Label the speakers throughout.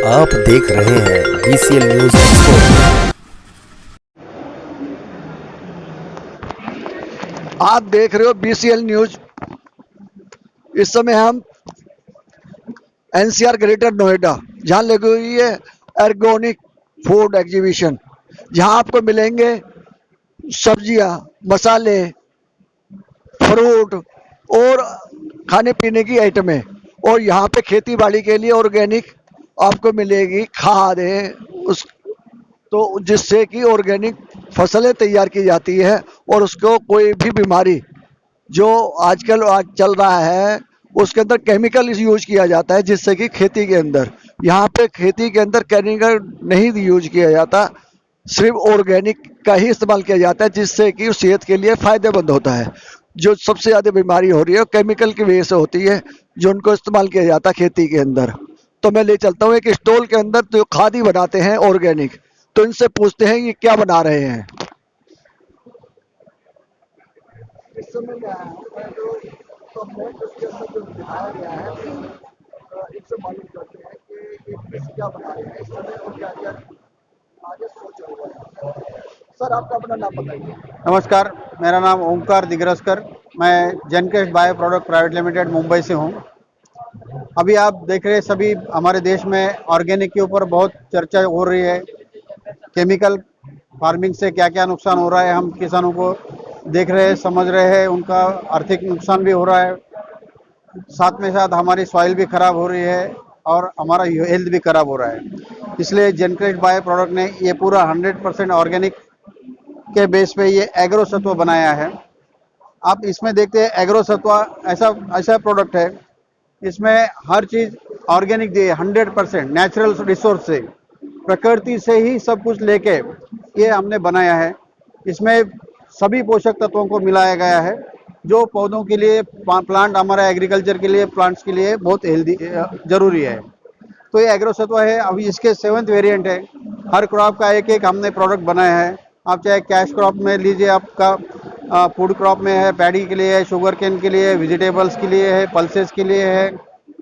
Speaker 1: आप देख रहे हैं BCL न्यूज एक्सपर्ट।
Speaker 2: आप देख रहे हो BCL न्यूज। इस समय हम NCR ग्रेटर नोएडा जहाँ लगी हुई है ऑर्गेनिक फूड एग्जीबिशन, जहाँ आपको मिलेंगे सब्जियाँ, मसाले, फ्रूट और खाने पीने की आइटमें। और यहाँ पे खेती बाड़ी के लिए ऑर्गेनिक आपको मिलेगी खाद है उस, तो जिससे कि ऑर्गेनिक फसलें तैयार की जाती है और उसको कोई भी बीमारी जो आजकल चल रहा है उसके अंदर केमिकल यूज किया जाता है, जिससे कि खेती के अंदर, यहाँ पे खेती के अंदर केमिकल नहीं यूज किया जाता, सिर्फ ऑर्गेनिक का ही इस्तेमाल किया जाता है, जिससे कि सेहत के लिए फायदेमंद होता है। जो सबसे ज़्यादा बीमारी हो रही है वो केमिकल की वजह से होती है, जो उनको इस्तेमाल किया जाता है खेती के अंदर। तो मैं ले चलता हूँ एक स्टॉल के अंदर जो खाद ही बनाते हैं ऑर्गेनिक, तो इनसे पूछते हैं ये क्या बना रहे हैं। इस समय में आया हूँ मैं तो मैं उसके अंदर जो दिखाया गया है इससे मालूम करते हैं कि ये डिश क्या बना रहे हैं इस समय और क्या क्या आगे सोच रहे हैं। सर आपका अपना नाम बताइए।
Speaker 3: नमस्कार, मेरा नाम ओंकार दिग्रसकर, मैं जेनकेस्ट bio product private limited Mumbai से हूं। अभी आप देख रहे हैं सभी हमारे देश में ऑर्गेनिक के ऊपर बहुत चर्चा हो रही है। केमिकल फार्मिंग से क्या क्या नुकसान हो रहा है हम किसानों को देख रहे हैं, समझ रहे हैं, उनका आर्थिक नुकसान भी हो रहा है, साथ में साथ हमारी सॉइल भी खराब हो रही है और हमारा हेल्थ भी खराब हो रहा है। इसलिए जेनकेस्ट बायो प्रोडक्ट ने ये पूरा 100% ऑर्गेनिक के बेस पे ये एग्रो सत्व बनाया है। आप इसमें देखते हैं एग्रो सत्व ऐसा ऐसा प्रोडक्ट है, इसमें हर चीज ऑर्गेनिक दी है, 100% नेचुरल रिसोर्स से, प्रकृति से ही सब कुछ लेके ये हमने बनाया है। इसमें सभी पोषक तत्वों को मिलाया गया है जो पौधों के लिए, प्लांट हमारा एग्रीकल्चर के लिए, प्लांट्स के लिए बहुत हेल्दी जरूरी है। तो ये एग्रो सत्व है, अभी इसके 7th वेरिएंट है। हर क्रॉप का एक एक हमने प्रोडक्ट बनाया है। आप चाहे कैश क्रॉप में लीजिए, आपका फूड क्रॉप में है, पैडी के लिए है, शुगर केन के लिए, वेजिटेबल्स के लिए है, पल्सेस के लिए है,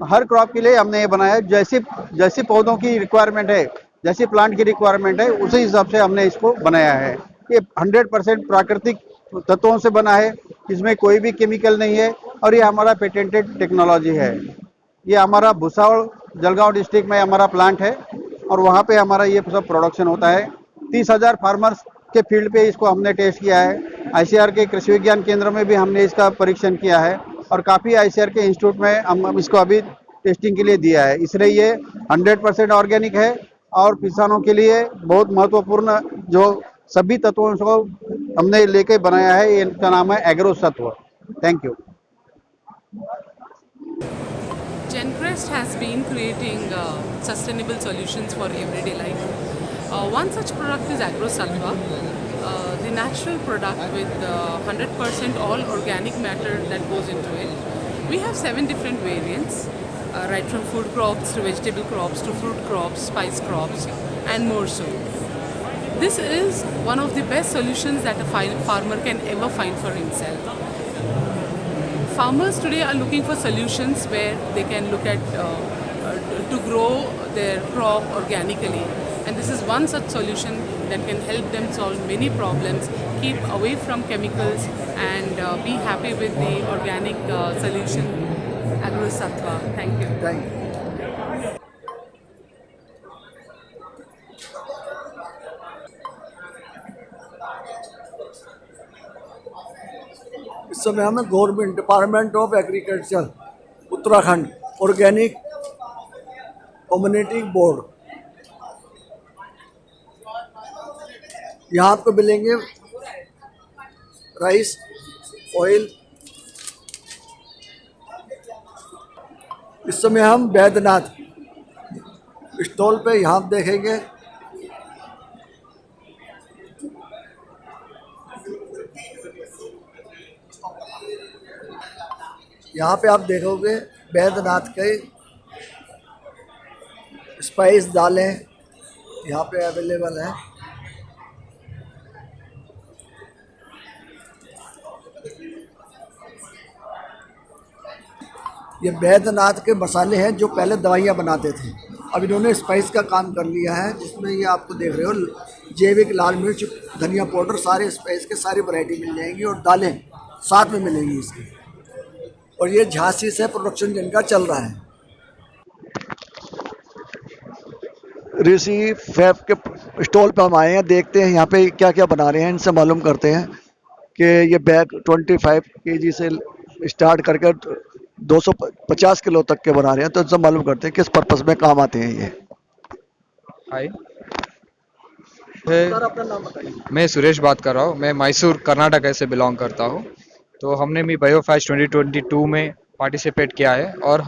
Speaker 3: हर क्रॉप के लिए हमने ये बनाया है। जैसी जैसी पौधों की रिक्वायरमेंट है, जैसी प्लांट की रिक्वायरमेंट है, उसी हिसाब से हमने इसको बनाया है। ये 100% प्राकृतिक तत्वों से बना है, इसमें कोई भी केमिकल नहीं है और ये हमारा पेटेंटेड टेक्नोलॉजी है। ये हमारा भुसावल जलगांव डिस्ट्रिक्ट में हमारा प्लांट है और वहाँ पे हमारा ये सब प्रोडक्शन होता है। 30,000 फार्मर्स के फील्ड पे इसको हमने टेस्ट किया है। ICAR के कृषि विज्ञान केंद्र में भी हमने इसका परीक्षण किया है और काफ़ी ICAR के इंस्टीट्यूट में हम इसको अभी टेस्टिंग के लिए दिया है। इसलिए ये 100% ऑर्गेनिक है और किसानों के लिए बहुत महत्वपूर्ण जो सभी तत्वों को हमने लेके बनाया है, इनका नाम है एग्रो सत्व। Thank you.
Speaker 4: Gencrest has been creating sustainable solutions for everyday life. One such product is AgroSalva, the natural product with 100% all organic matter that goes into it. We have 7 different variants, right from food crops to vegetable crops to fruit crops, spice crops, and more so. This is one of the best solutions that a farmer can ever find for himself. Farmers today are looking for solutions where they can look at to grow their crop organically, and this is one such solution that can help them solve many problems, keep away from chemicals, and be happy with the organic solution AgroSatva. Thank you.
Speaker 2: Thank you. इस समय हमें government department of agriculture Uttarakhand organic community board, यहाँ आपको मिलेंगे rice, oil. इस समय हम Baidyanath stall पे यहाँ देखेंगे यहाँ पे आप देखोगे बैद्यनाथ के स्पाइस दालें यहाँ पे अवेलेबल हैं। ये बैद्यनाथ के मसाले हैं जो पहले दवाइयाँ बनाते थे। अब इन्होंने स्पाइस का काम कर लिया है, जिसमें ये आपको देख रहे हो जैविक लाल मिर्च, धनिया पाउडर, सारे स्पाइस के सारी वैरायटी मिल जाएंगी और दालें साथ में मिलेंगी इसकी। और ये झांसी से प्रोडक्शन जिनका चल रहा है। ऋषि फैब के स्टॉल पे हम आए हैं, देखते हैं यहाँ पे क्या क्या बना रहे हैं, इनसे मालूम करते हैं कि ये बैग 25 kg से स्टार्ट करके 250 किलो तक के बना रहे हैं। तो इनसे मालूम करते हैं किस पर्पस में काम आते हैं ये।
Speaker 5: हाय,
Speaker 2: सर अपना नाम बताइए।
Speaker 5: मैं सुरेश बात कर रहा हूँ। मैं मैसूर कर्नाटक से बिलोंग करता हूँ। तो हमने भी बायोफेस्ट 2022 में पार्टिसिपेट किया है और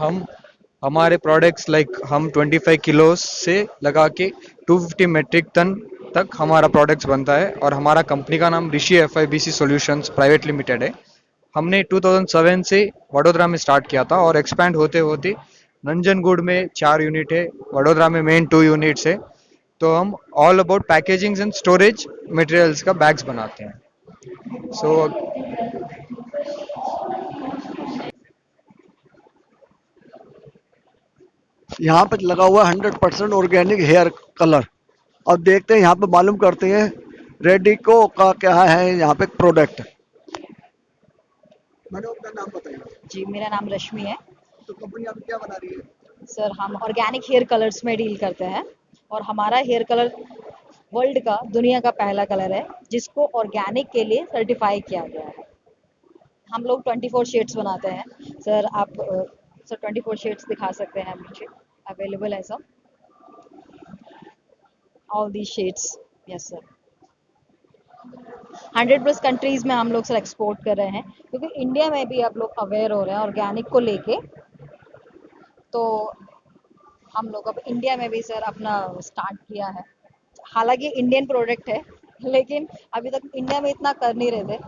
Speaker 5: हमारे प्रोडक्ट्स हम 25 किलो से लगा के 250 मेट्रिक टन तक हमारा प्रोडक्ट्स बनता है। और हमारा कंपनी का नाम ऋषि FIBC सॉल्यूशंस प्राइवेट लिमिटेड है। हमने 2007 से वडोदरा में स्टार्ट किया था और एक्सपैंड होते होते नंजनगुड में 4 यूनिट है, वडोदरा में मेन 2 यूनिट्स है। तो हम all about packaging and storage materials का बैग्स बनाते हैं।
Speaker 2: यहाँ पे लगा हुआ 100% ऑर्गेनिक हेयर कलर। अब देखते हैं, यहाँ पे मालूम करते हैं रेडिको का क्या है यहाँ पे प्रोडक्ट। मैडम अपना नाम बताइए।
Speaker 6: जी, मेरा नाम रश्मि है।
Speaker 2: तो कंपनी अभी क्या बना रही है?
Speaker 6: सर, हम ऑर्गेनिक हेयर कलर्स में डील करते हैं और हमारा हेयर कलर वर्ल्ड का, दुनिया का पहला कलर है जिसको ऑर्गेनिक के लिए सर्टिफाई किया गया है। हम लोग 24 शेड्स बनाते हैं। सर, आप 24 शेड्स दिखा सकते हैं नीचे, अवेलेबल है सब, all the shades. Yes sir. 100+ countries में हम लोग सर एक्सपोर्ट कर रहे हैं, क्योंकि इंडिया में भी आप लोग अवेयर हो रहे हैं ऑर्गेनिक को लेके। तो हम लोग अब इंडिया में भी सर अपना स्टार्ट किया है। हालांकि इंडियन प्रोडक्ट है, लेकिन अभी तक इंडिया में इतना कर नहीं रहे थे,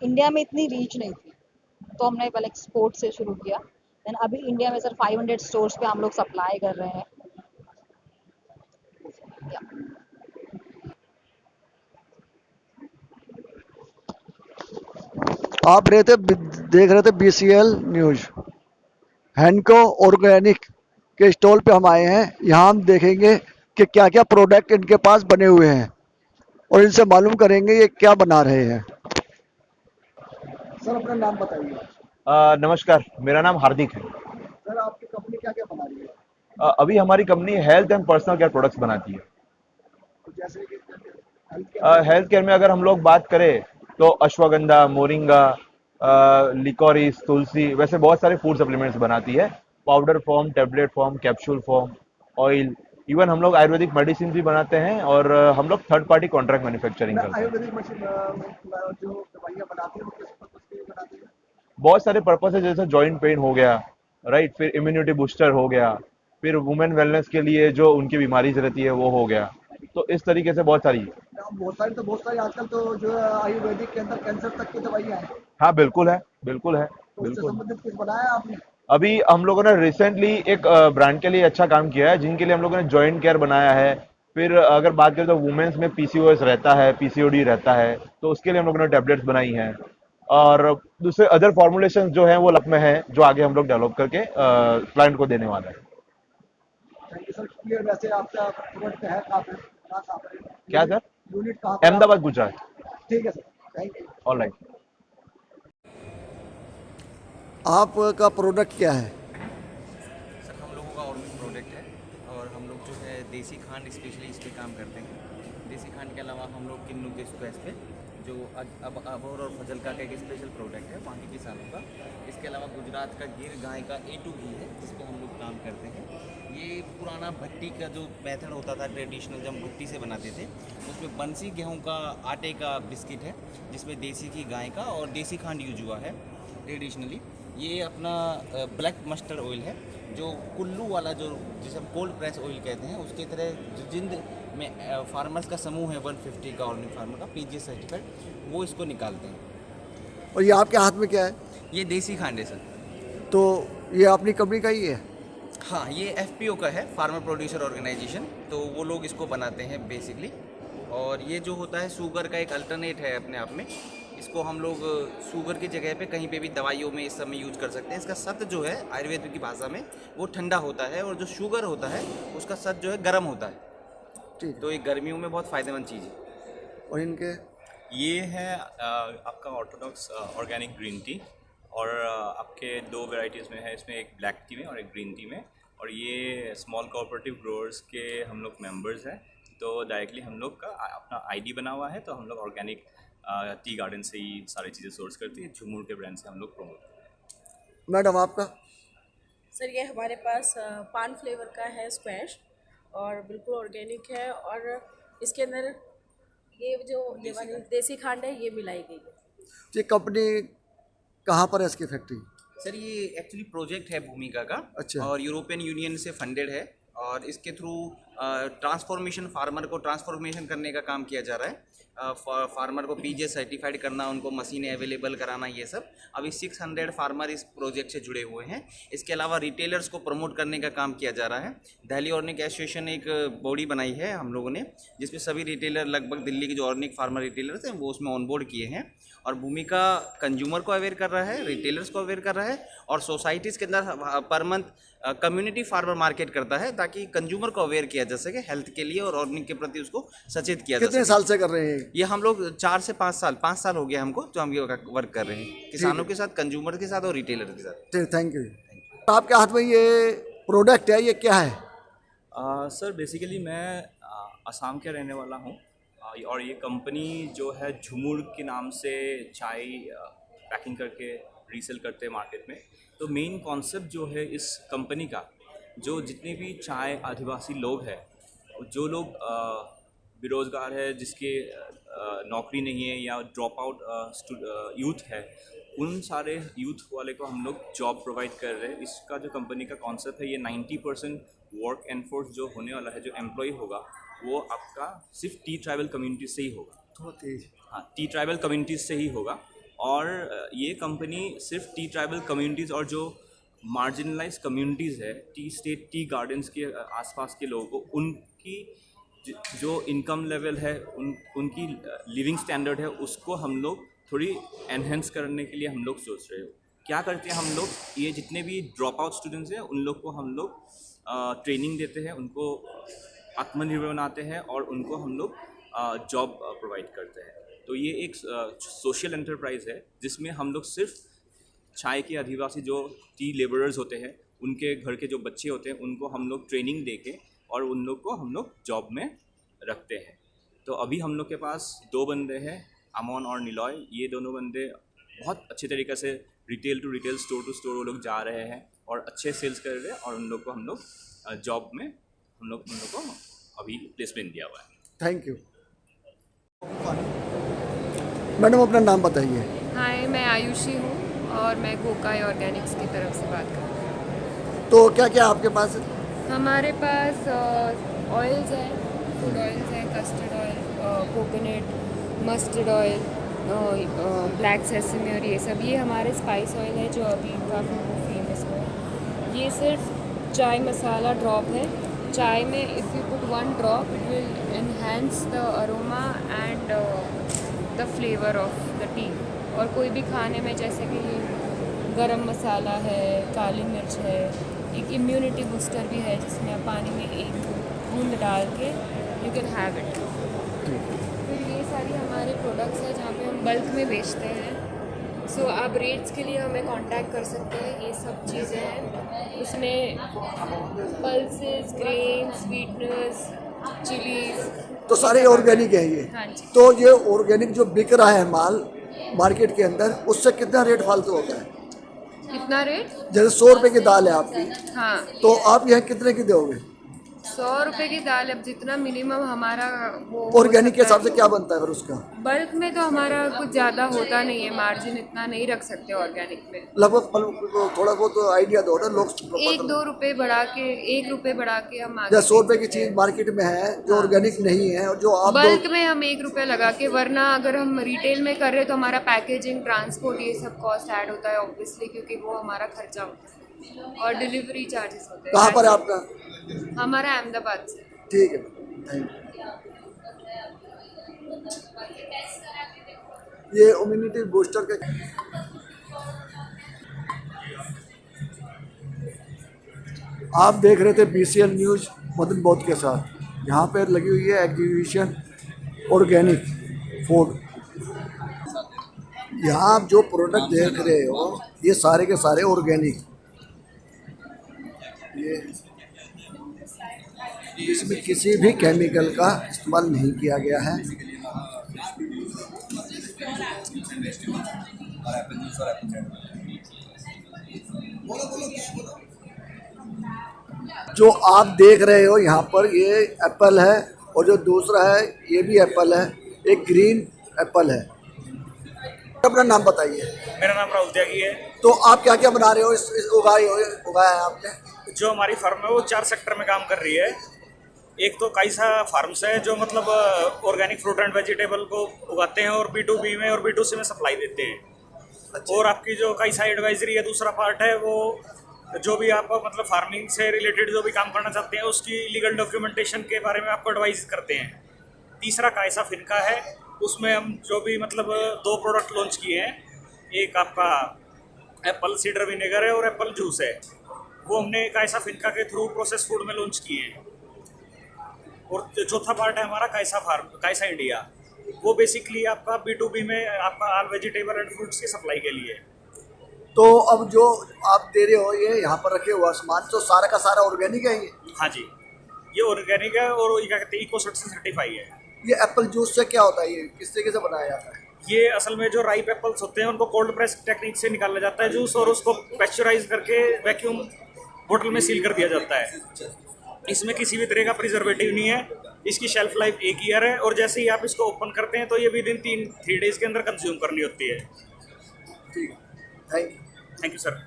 Speaker 6: इंडिया में इतनी रीच नहीं थी। तो हमने पहले एक्सपोर्ट से शुरू किया, देन अभी इंडिया में सर 500 स्टोर्स पे हम लोग सप्लाई कर रहे हैं।
Speaker 2: आप देख रहे थे BCL न्यूज। हैंको ऑर्गेनिक के स्टॉल पे हम आए हैं। यहाँ हम देखेंगे कि क्या क्या प्रोडक्ट इनके पास बने हुए हैं और इनसे मालूम करेंगे ये क्या बना रहे हैं। सर अपना नाम बताइए।
Speaker 7: नमस्कार, मेरा नाम हार्दिक है।
Speaker 2: सर आपकी कंपनी क्या क्या बना रही है?
Speaker 7: अभी हमारी company health and personal care products बनाती है।
Speaker 2: तो जैसे कि
Speaker 7: हेल्थ केयर में अगर हम लोग बात करें तो अश्वगंधा, मोरिंगा, लिकोरिस, तुलसी, वैसे बहुत सारे फूड सप्लीमेंट्स बनाती है। Powder form, tablet form, capsule form, oil, even हम लोग आयुर्वेदिक मेडिसिन भी बनाते हैं और हम लोग थर्ड पार्टी कॉन्ट्रैक्ट मैन्युफैक्चरिंग करते हैं।
Speaker 2: आयुर्वेदिक मशीन जो दवाइयाँ बनाती है वो किस पर्पस के लिए बनाती है?
Speaker 7: बहुत सारे पर्पस है, जैसे जॉइंट पेन हो गया, राइट, फिर इम्यूनिटी बूस्टर हो गया, फिर वुमेन वेलनेस के लिए जो उनकी बीमारी रहती है वो हो गया। तो इस तरीके से बहुत सारी
Speaker 2: बहुत सारी आजकल तो जो आयुर्वेदिक के अंदर कैंसर तक की दवाइयाँ हैं।
Speaker 7: हाँ बिल्कुल है, बिल्कुल है,
Speaker 2: तो उससे
Speaker 7: बिल्कुल।
Speaker 2: संबंधित कुछ बनाया आपने?
Speaker 7: अभी हम लोगों ने रिसेंटली एक ब्रांड के लिए अच्छा काम किया है, जिनके लिए हम लोगों ने जॉइंट केयर बनाया है। फिर अगर बात करें तो वुमेन्स में PCOS रहता है, PCOD रहता है, तो उसके लिए हम लोगों ने टैबलेट्स बनाई हैं। और दूसरे अदर फॉर्मुलेशन जो हैं वो लप में है, जो आगे हम लोग डेवलप करके क्लाइंट को देने वाला है।
Speaker 2: Thank you sir. क्लियर। वैसे आपका प्रोडक्ट है कहाँ पे?
Speaker 7: क्या सर?
Speaker 2: यूनिट कहाँ पे?
Speaker 7: अहमदाबाद, गुजरात।
Speaker 2: ठीक है sir, thank you.
Speaker 7: All right.
Speaker 2: आपका प्रोडक्ट क्या है?
Speaker 8: सर, हम लोगों का ऑर्गेनिक प्रोडक्ट है और हम लोग जो है देसी खांड स्पेशली इस पे काम करते हैं। देसी खांड के अलावा हम लोग किन्नू के स्पेस पे जो अब अबोर और फजलका का एक स्पेशल प्रोडक्ट है वहाँ के किसानों का। इसके अलावा गुजरात का गिर गाय का A2 घी है, जिस पे हम लोग काम करते हैं। ये पुराना भट्टी का जो मेथड होता था ट्रेडिशनल, जब हम भट्टी से बनाते थे, उसमें बंसी गेहूँ का आटे का बिस्किट है, जिसमें देसी घी गाय का और देसी खांड यूज हुआ है ट्रेडिशनली। ये अपना ब्लैक मस्टर्ड ऑयल है, जो कुल्लू वाला, जो जिसे हम कोल्ड प्रेस ऑयल कहते हैं, उसकी तरह जो जिंद में फार्मर्स का समूह है 150 का ऑर्गेनिक फार्मर का PGS सर्टिफाइड, वो इसको निकालते हैं।
Speaker 2: और ये आपके हाथ में क्या है?
Speaker 8: ये देसी खांड है सर।
Speaker 2: तो ये अपनी कंपनी का ही है?
Speaker 8: हाँ, ये FPO का है, फार्मर प्रोड्यूसर ऑर्गेनाइजेशन, तो वो लोग इसको बनाते हैं बेसिकली। और ये जो होता है शुगर का एक अल्टरनेट है अपने आप में, इसको हम लोग शुगर की जगह पे कहीं पे भी दवाइयों में इस समय यूज कर सकते हैं। इसका सत्व जो है आयुर्वेद की भाषा में वो ठंडा होता है और जो शुगर होता है उसका सत्व जो है गर्म होता है।
Speaker 2: ठीक।
Speaker 8: तो ये गर्मियों में बहुत फ़ायदेमंद चीज़ है।
Speaker 2: और इनके
Speaker 9: ये है आपका ऑर्थोडॉक्स ऑर्गेनिक ग्रीन टी और आपके दो वैरायटीज़ में है, इसमें एक ब्लैक टी में और एक ग्रीन टी में। और ये स्मॉल कोऑपरेटिव ग्रोअर्स के हम लोग मेंबर्स हैं, तो डायरेक्टली हम लोग का अपना आईडी बना हुआ है। तो हम लोग ऑर्गेनिक टी गार्डन से ही सारी चीज़ें सोर्स करती है। झुमूर के ब्रांड से हम लोग प्रमोट करते हैं।
Speaker 2: मैडम आपका?
Speaker 10: सर ये हमारे पास पान फ्लेवर का है स्क्वैश और बिल्कुल ऑर्गेनिक है और इसके अंदर ये वाली देसी खांड है ये मिलाई गई है।
Speaker 2: ये कंपनी कहाँ पर है, इसकी फैक्ट्री?
Speaker 8: सर ये एक्चुअली प्रोजेक्ट है भूमिका का।
Speaker 2: अच्छा।
Speaker 8: और यूरोपियन यूनियन से फंडेड है और इसके थ्रू ट्रांसफॉर्मेशन फार्मर को ट्रांसफॉर्मेशन करने का काम किया जा रहा है। फार्मर को पीजे सर्टिफाइड करना, उनको मशीनें अवेलेबल कराना, ये सब। अभी 600 फार्मर इस प्रोजेक्ट से जुड़े हुए हैं। इसके अलावा रिटेलर्स को प्रमोट करने का काम किया जा रहा है। दिल्ली ऑर्गेनिक एसोसिएशन एक बॉडी बनाई है हम लोगों ने, जिसमें सभी रिटेलर, लगभग दिल्ली के जो ऑर्गेनिक फार्मर रिटेलर्स हैं वो उसमें ऑनबोर्ड किए हैं। और भूमिका कंज्यूमर को अवेयर कर रहा है, रिटेलर्स को अवेयर कर रहा है और सोसाइटीज़ के अंदर per month community farmer market करता है ताकि कंज्यूमर को अवेयर किया जा सके हेल्थ के लिए और ऑर्गेनिक के प्रति उसको सचेत किया जा सके।
Speaker 2: कितने साल से कर रहे हैं
Speaker 8: ये हम लोग 4 से 5 साल हो गया हमको, जो हम ये वर्क कर रहे हैं किसानों के साथ, कंज्यूमर के साथ और रिटेलर के साथ।
Speaker 2: ठीक, थैंक यू। आपके हाथ में ये प्रोडक्ट है, ये क्या है?
Speaker 9: सर बेसिकली मैं असम के रहने वाला हूँ और ये कंपनी जो है झुमूर के नाम से चाय पैकिंग करके रीसेल करते हैं मार्केट में। तो मेन कॉन्सेप्ट जो है इस कंपनी का, जो जितने भी चाय आदिवासी लोग हैं, जो लोग बेरोज़गार है, जिसके नौकरी नहीं है या ड्रॉप आउट यूथ है, उन सारे यूथ वाले को हम लोग जॉब प्रोवाइड कर रहे हैं। इसका जो कंपनी का कॉन्सेप्ट है, ये 90% वर्क एनफोर्स जो होने वाला है, जो एम्प्लॉय होगा वो आपका सिर्फ टी ट्राइबल कम्युनिटी से ही होगा।
Speaker 2: थोड़ा तेज।
Speaker 9: हाँ, टी ट्राइबल कम्युनिटीज़ से ही होगा। और ये कंपनी सिर्फ टी ट्राइबल कम्युनिटीज़ और जो मार्जिनलाइज कम्युनिटीज़ है, टी स्टेट टी गार्डन्स के आसपास के लोगों को, उनकी जो इनकम लेवल है, उनकी लिविंग स्टैंडर्ड है, उसको हम लोग थोड़ी एनहेंस करने के लिए हम लोग सोच रहे हो। क्या करते हैं हम लोग, ये जितने भी ड्रॉप आउट स्टूडेंट्स हैं उन लोग को हम लोग ट्रेनिंग देते हैं, उनको आत्मनिर्भर बनाते हैं और उनको हम लोग जॉब प्रोवाइड करते हैं। तो ये एक सोशल एंटरप्राइज है जिसमें हम लोग सिर्फ चाय के आदिवासी जो टी लेबरर्स होते हैं, उनके घर के जो बच्चे होते हैं, उनको हम लोग ट्रेनिंग देके और उन लोग को हम लोग जॉब में रखते हैं। तो अभी हम लोग के पास 2 बंदे हैं, अमन और निलॉय। ये दोनों बंदे बहुत अच्छे तरीके से retail to retail, store to store वो लोग जा रहे हैं और अच्छे सेल्स कर रहे हैं और उन लोग को हम लोग जॉब में हम लोग को अभी प्लेसमेंट दिया हुआ है।
Speaker 2: Thank you. मैडम अपना नाम बताइए।
Speaker 11: हाय, मैं आयुषी हूँ और मैं गोकाई ऑर्गेनिक्स की तरफ से बात कर रही हूँ।
Speaker 2: तो क्या क्या आपके पास है?
Speaker 11: हमारे पास ऑयल्स हैं, फूड ऑयल्स हैं, custard oil, coconut, mustard oil, black sesame और ये सब। ये हमारे स्पाइस ऑयल है जो अभी काफ़ी फेमस है। ये सिर्फ चाय मसाला ड्रॉप है। चाय में if you put 1 drop it will enhance the aroma and the flavour of the T. और कोई भी खाने में, जैसे कि गरम मसाला है, काली मिर्च है, एक इम्यूनिटी बूस्टर भी है जिसमें आप पानी में 1 बूंद डाल के यू कैन हैव इट। फिर ये सारी हमारे प्रोडक्ट्स हैं जहाँ पे हम बल्क में बेचते हैं। सो आप रेट्स के लिए हमें कांटेक्ट कर सकते हैं। ये सब चीज़ें हैं, उसमें पल्सेस, ग्रेन, स्वीटनर्स, चिलीज,
Speaker 2: तो सारे ऑर्गेनिक है ये?
Speaker 11: हाँ जी।
Speaker 2: तो ये ऑर्गेनिक जो बिक रहा है माल मार्केट के अंदर, उससे कितना रेट फालतू होता है?
Speaker 11: कितना रेट?
Speaker 2: जैसे 100 रुपए की दाल है आपकी,
Speaker 11: हाँ,
Speaker 2: तो आप यहाँ कितने की दोगे?
Speaker 11: 100 रुपये की दाल। अब जितना मिनिमम हमारा वो
Speaker 2: ऑर्गेनिक के हिसाब से क्या बनता है फिर उसका?
Speaker 11: बल्क में तो हमारा कुछ ज़्यादा होता नहीं है, मार्जिन इतना नहीं रख सकते ऑर्गेनिक में।
Speaker 2: लगभग थोड़ा बहुत आइडिया दो ना लोग।
Speaker 11: 1-2 रुपये बढ़ा के, 1 रुपये बढ़ा के हम आगे।
Speaker 2: 100 रुपए की चीज मार्केट में है जो ऑर्गेनिक नहीं है, और जो आप
Speaker 11: बल्क में हम 1 रुपये लगा के, वरना अगर हम रिटेल में कर रहे तो हमारा पैकेजिंग, ट्रांसपोर्ट, ये सब कॉस्ट ऐड होता है ऑब्वियसली, क्योंकि वो हमारा खर्चा होता है और डिलीवरी चार्जेस होते हैं।
Speaker 2: कहाँ पर है आपका?
Speaker 11: हमारा अहमदाबाद से।
Speaker 2: ठीक है, थैंक यू। ये इम्यूनिटी बूस्टर के आप देख रहे थे BCL न्यूज मदन बौद्ध के साथ। यहाँ पे लगी हुई है एग्जीबिशन ऑर्गेनिक फूड। यहाँ आप जो प्रोडक्ट देख रहे हो ये सारे के सारे ऑर्गेनिक, ये इसमें किसी भी केमिकल का इस्तेमाल नहीं किया गया है। जो आप देख रहे हो यहाँ पर ये एप्पल है और जो दूसरा है ये भी एप्पल है, एक ग्रीन एप्पल है। अपना नाम बताइए।
Speaker 12: मेरा नाम राहुल त्यागी है।
Speaker 2: तो आप क्या क्या बना रहे हो? इस उगाया है आपने?
Speaker 12: जो हमारी फार्म है वो 4 सेक्टर में काम कर रही है। एक तो काइसा फार्म्स है जो मतलब ऑर्गेनिक फ्रूट एंड वेजिटेबल को उगाते हैं और B2B में और B2C में सप्लाई देते हैं। अच्छा। और आपकी जो काइसा एडवाइजरी है दूसरा पार्ट है, वो जो भी आप मतलब फार्मिंग से रिलेटेड जो भी काम करना चाहते हैं उसकी लीगल डॉक्यूमेंटेशन के बारे में आपको एडवाइस करते हैं। तीसरा काइसा फिनका है, उसमें हम जो भी मतलब 2 प्रोडक्ट लॉन्च किए हैं। एक आपका एप्पल सीडर विनेगर है और एप्पल जूस है, वो हमने काइसा फिनका के थ्रू प्रोसेस फूड में लॉन्च किए हैं। और चौथा पार्ट है हमारा काइसा इंडिया, वो बेसिकली आपका B2B में आपका ऑल वेजिटेबल एंड फ्रूट्स की सप्लाई के लिए।
Speaker 2: तो अब जो आप दे रहे हो ये यहाँ पर रखे हुआ सामान तो सारा का सारा ऑर्गेनिक है ये?
Speaker 12: हाँ जी, ये ऑर्गेनिक है और ये क्या कहते हैं इको सर्टिफाई है।
Speaker 2: ये एप्पल जूस से क्या होता है, ये किस तरीके से बनाया जाता है?
Speaker 12: ये असल में जो राइप एप्पल्स होते हैं उनको कोल्ड प्रेस टेक्निक से निकाला जाता है जूस, और उसको पैस्चराइज करके वैक्यूम बोतल में सील कर दिया जाता है। इसमें किसी भी तरह का प्रिजर्वेटिव नहीं है, इसकी शेल्फ लाइफ 1 ईयर है, और जैसे ही आप इसको ओपन करते हैं तो ये विदिन 3 डेज के अंदर कंज्यूम करनी होती है।
Speaker 2: ठीक,
Speaker 12: थैंक यू सर।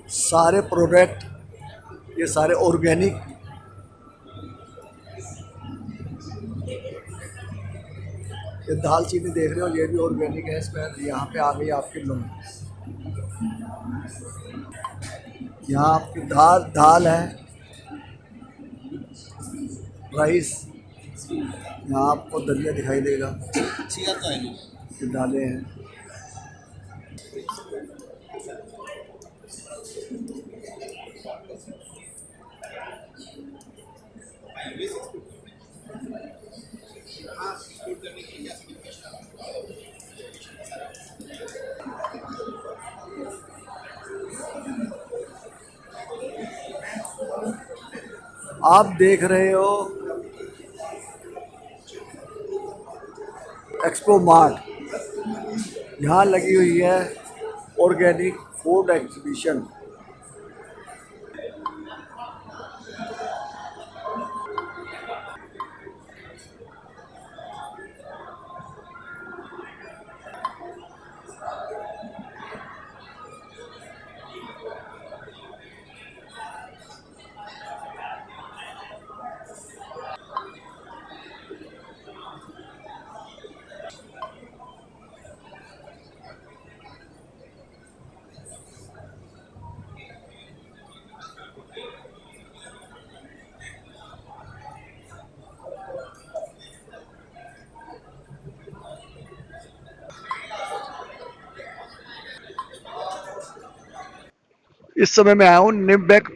Speaker 2: सारे प्रोडक्ट ये सारे ऑर्गेनिक, ये दालचीनी देख रहे हो ये भी ऑर्गेनिक है। इसमें यहाँ पे आ गई आपकी लौंग, यहाँ आपकी दाल है, राइस, यहाँ आपको दलिया दिखाई देगा, ये दालें हैं। आप देख रहे हो एक्सपो मार्ट, यहाँ लगी हुई है ऑर्गेनिक फूड एग्जीबिशन। इस समय मैं आया हूँ निम्बेक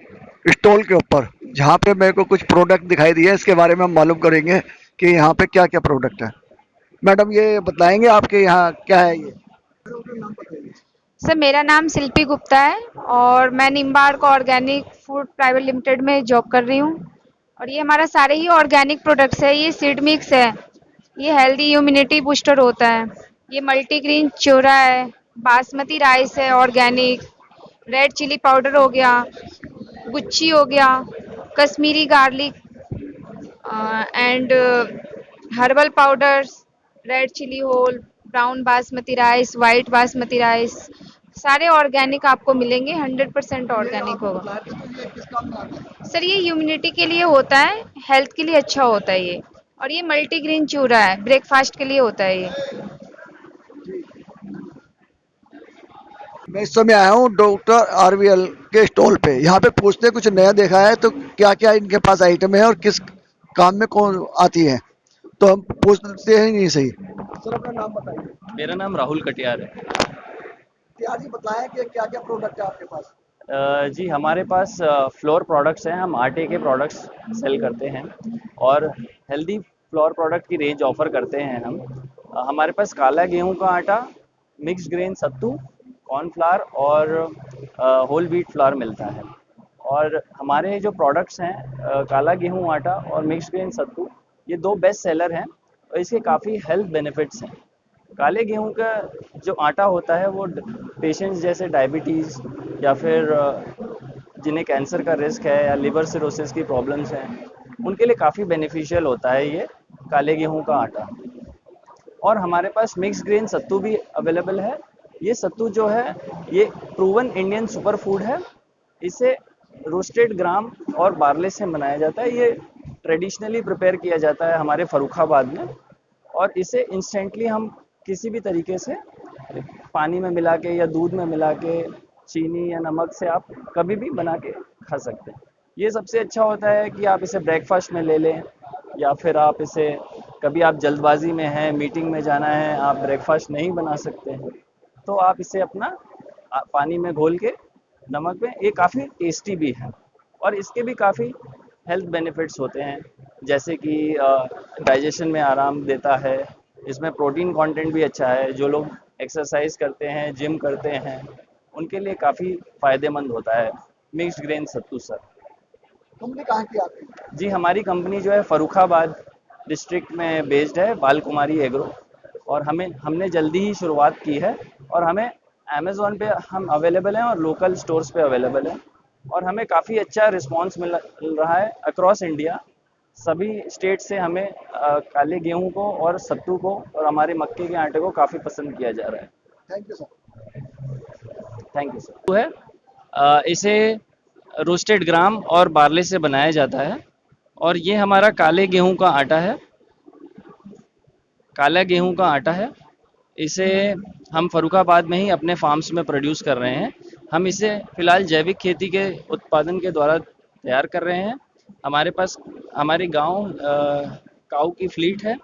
Speaker 2: स्टॉल के ऊपर, जहाँ पे मेरे को कुछ प्रोडक्ट दिखाई दिए। इसके बारे में हम मालूम करेंगे कि यहाँ पे क्या क्या प्रोडक्ट है। मैडम ये बताएंगे आपके यहाँ क्या है ये?
Speaker 13: सर मेरा नाम शिल्पी गुप्ता है और मैं Nimbark organic food private limited में जॉब कर रही हूँ। और ये हमारा सारे ही ऑर्गेनिक प्रोडक्ट्स है। ये सीड मिक्स है, ये हेल्दी इम्यूनिटी बूस्टर होता है, ये मल्टीग्रेन चूरा है, बासमती राइस है ऑर्गेनिक, रेड चिली पाउडर हो गया, गुच्ची हो गया, Kashmiri garlic and herbal powders, red chilli whole, brown basmati rice, white basmati rice, सारे ऑर्गेनिक आपको मिलेंगे, 100% ऑर्गेनिक होगा। सर ये इम्यूनिटी के लिए होता है, हेल्थ के लिए अच्छा होता है ये, और ये मल्टीग्रेन चूरा है, ब्रेकफास्ट के लिए होता है ये।
Speaker 2: मैं इस समय आया हूँ डॉक्टर आरवीएल के स्टॉल पे। यहाँ पे पूछते कुछ नया देखा है तो क्या क्या इनके पास आइटम है और किस काम में कौन आती है, तो हम पूछते हैं नहीं सही। सर अपना नाम बताइए।
Speaker 14: मेरा नाम राहुल कटियार है।
Speaker 2: जी बताएं कि क्या क्या प्रोडक्ट है आपके पास।
Speaker 14: जी हमारे पास फ्लोर प्रोडक्ट्स हैं, हम आटे के प्रोडक्ट्स सेल करते हैं और हेल्दी फ्लोर प्रोडक्ट की रेंज ऑफर करते हैं हम। हमारे पास काला गेहूं का आटा, मिक्स ग्रेन सत्तू, कॉर्नफ्लावर और होल व्हीट फ्लावर मिलता है। और हमारे जो प्रोडक्ट्स हैं काला गेहूं आटा और मिक्स ग्रेन सत्तू, ये 2 बेस्ट सेलर हैं और इसके काफ़ी हेल्थ बेनिफिट्स हैं। काले गेहूं का जो आटा होता है वो पेशेंट्स जैसे डायबिटीज़ या फिर जिन्हें कैंसर का रिस्क है या लिवर सिरोसिस की प्रॉब्लम्स हैं, उनके लिए काफ़ी बेनिफिशियल होता है ये काले गेहूं का आटा। और हमारे पास मिक्स ग्रेन सत्तू भी अवेलेबल है। ये सत्तू जो है ये प्रूवन इंडियन सुपर फूड है। इसे रोस्टेड ग्राम और बार्ले से बनाया जाता है। ये ट्रेडिशनली प्रिपेयर किया जाता है हमारे फर्रुखाबाद में, और इसे इंस्टेंटली हम किसी भी तरीके से पानी में मिला के या दूध में मिला के, चीनी या नमक से आप कभी भी बना के खा सकते हैं। ये सबसे अच्छा होता है कि आप इसे ब्रेकफास्ट में ले लें, या फिर आप इसे कभी आप जल्दबाजी में हैं, मीटिंग में जाना है, आप ब्रेकफास्ट नहीं बना सकते हैं, तो आप इसे अपना पानी में घोल के नमक में, ये काफ़ी टेस्टी भी है और इसके भी काफ़ी हेल्थ बेनिफिट्स होते हैं, जैसे कि डाइजेशन में आराम देता है। इसमें प्रोटीन कंटेंट भी अच्छा है। जो लोग एक्सरसाइज करते हैं, जिम करते हैं, उनके लिए काफ़ी फ़ायदेमंद होता है मिक्स्ड ग्रेन सत्तू सर।
Speaker 2: कंपनी कहाँ की आपकी?
Speaker 14: जी हमारी कंपनी जो है फर्रुखाबाद डिस्ट्रिक्ट में बेस्ड है, बाल कुमारी एग्रो, और हमने जल्दी ही शुरुआत की है और हमें अमेज़ॉन पे हम अवेलेबल हैं और लोकल स्टोर्स पे अवेलेबल हैं, और हमें काफ़ी अच्छा रिस्पांस मिल रहा है अक्रॉस इंडिया। सभी स्टेट से हमें काले गेहूं को और सत्तू को और हमारे मक्के के आटे को काफ़ी पसंद किया जा रहा है।
Speaker 2: Thank you sir.
Speaker 14: Thank you sir. है इसे रोस्टेड ग्राम और बार्ले से बनाया जाता है, और ये हमारा काले गेहूं का आटा है। काला गेहूं का आटा है, इसे हम फर्रुखाबाद में ही अपने फार्म्स में प्रोड्यूस कर रहे हैं। हम इसे फ़िलहाल जैविक खेती के उत्पादन के द्वारा तैयार कर रहे हैं। हमारे पास हमारे गांव काऊ की फ्लीट है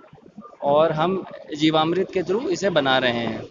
Speaker 14: और हम जीवामृत के थ्रू इसे बना रहे हैं।